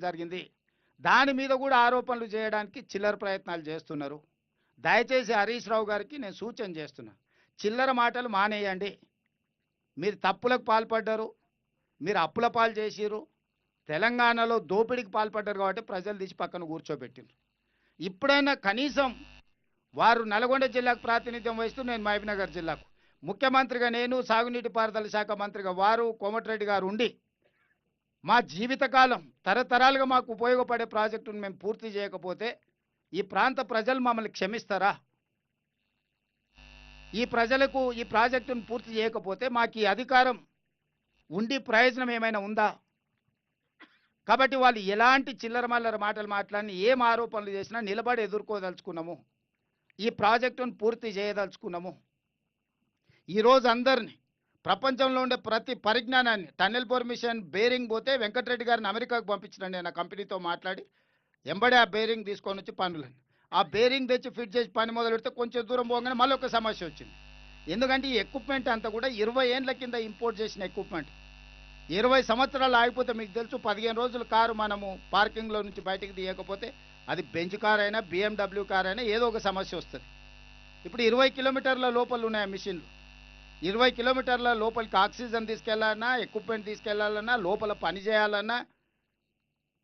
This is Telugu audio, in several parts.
జరిగింది. దాని మీద కూడా ఆరోపణలు చేయడానికి చిల్లర ప్రయత్నాలు చేస్తున్నారు. దయచేసి హరీష్ రావు గారికి నేను సూచన చేస్తున్నా. చిల్లర మాటలు మానేయండి. మీరు తప్పులకు పాల్పడ్డారు. మీరు అప్పుల పాలు చేసిర్రు. తెలంగాణలో దోపిడీకి పాల్పడ్డారు కాబట్టి ప్రజలు తీసి పక్కన కూర్చోబెట్టిండ్రు. ఇప్పుడైనా కనీసం వారు నల్గొండ జిల్లాకు ప్రాతినిధ్యం వహిస్తూ నేను మహబూబ్నగర్ జిల్లాకు ముఖ్యమంత్రిగా నేను, సాగునీటి పారుదల శాఖ మంత్రిగా వారు, కోమటిరెడ్డి గారు ఉండి మా జీవితకాలం తరతరాలుగా మాకు ఉపయోగపడే ప్రాజెక్టును మేము పూర్తి చేయకపోతే ఈ ప్రాంత ప్రజలు మమ్మల్ని క్షమిస్తారా? ఈ ప్రజలకు ఈ ప్రాజెక్టును పూర్తి చేయకపోతే మాకు ఈ అధికారం ఉండి ప్రయోజనం ఏమైనా ఉందా? కాబట్టి వాళ్ళు ఎలాంటి చిల్లర మల్లర మాటలు మాట్లాడిన ఏం ఆరోపణలు చేసినా నిలబడి ఎదుర్కోదలుచుకున్నాము. ఈ ప్రాజెక్టును పూర్తి చేయదలుచుకున్నాము. ఈరోజు అందరినీ ప్రపంచంలో ఉండే ప్రతి పరిజ్ఞానాన్ని టన్నెల్ పర్మిషన్ బేరింగ్ పోతే వెంకటరెడ్డి గారిని అమెరికాకు పంపించినండి నేను కంపెనీతో మాట్లాడి ఎంబడే ఆ బేరింగ్ తీసుకొని వచ్చి పనులని ఆ బేరింగ్ తెచ్చి ఫిట్ చేసి పని మొదలు పెడితే కొంచెం దూరం పోగానే మళ్ళీ ఒక సమస్య వచ్చింది. ఎందుకంటే ఈ ఎక్విప్మెంట్ అంతా కూడా 20 ఏండ్ల కింద ఇంపోర్ట్ చేసిన ఎక్విప్మెంట్. 20 సంవత్సరాలు ఆగిపోతే మీకు తెలుసు 15 రోజుల కారు మనము పార్కింగ్లో నుంచి బయటికి తీయకపోతే అది బెంచ్ కార్ అయినా BMW కార్ అయినా ఏదో ఒక సమస్య వస్తుంది. ఇప్పుడు 20 కిలోమీటర్ల లోపల ఉన్నాయి మిషన్లు. 20 కిలోమీటర్ల లోపలికి ఆక్సిజన్ తీసుకెళ్లాలన్నా, ఎక్విప్మెంట్ తీసుకెళ్లాలన్నా, లోపల పని చేయాలన్నా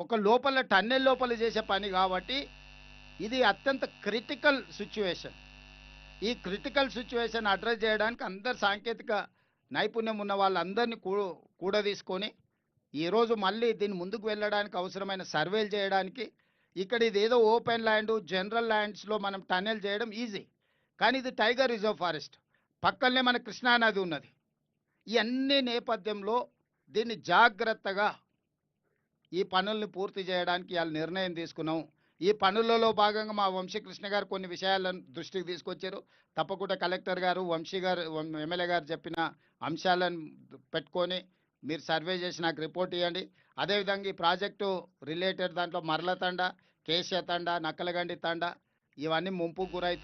ఒక లోపల టన్నెల్ లోపల చేసే పని కాబట్టి ఇది అత్యంత క్రిటికల్ సిచ్యువేషన్. ఈ క్రిటికల్ సిచ్యువేషన్ అడ్రస్ చేయడానికి అందరు సాంకేతిక నైపుణ్యం ఉన్న వాళ్ళందరినీ కూడా తీసుకొని ఈరోజు మళ్ళీ దీన్ని ముందుకు వెళ్ళడానికి అవసరమైన సర్వేలు చేయడానికి ఇక్కడ ఇది ఏదో ఓపెన్ ల్యాండ్ జనరల్ ల్యాండ్స్లో మనం టన్నెల్ చేయడం ఈజీ. కానీ ఇది టైగర్ రిజర్వ్ ఫారెస్ట్ పక్కనే మన కృష్ణానది ఉన్నది. ఈ అన్ని నేపథ్యంలో దీన్ని జాగ్రత్తగా ఈ పనుల్ని పూర్తి చేయడానికి వాళ్ళు నిర్ణయం తీసుకున్నాం. ఈ పనులలో భాగంగా మా వంశీకృష్ణ గారు కొన్ని విషయాలను దృష్టికి తీసుకొచ్చారు. తప్పకుండా కలెక్టర్ గారు, వంశీ గారు, ఎమ్మెల్యే గారు చెప్పిన అంశాలను పెట్టుకొని మీరు సర్వే చేసి నాకు రిపోర్ట్ ఇవ్వండి. అదేవిధంగా ఈ ప్రాజెక్టు రిలేటెడ్ దాంట్లో మర్ల తండ, కేశ తండ, నక్కలగండి తండ ఇవన్నీ ముంపుకు గురవుతున్నాయి.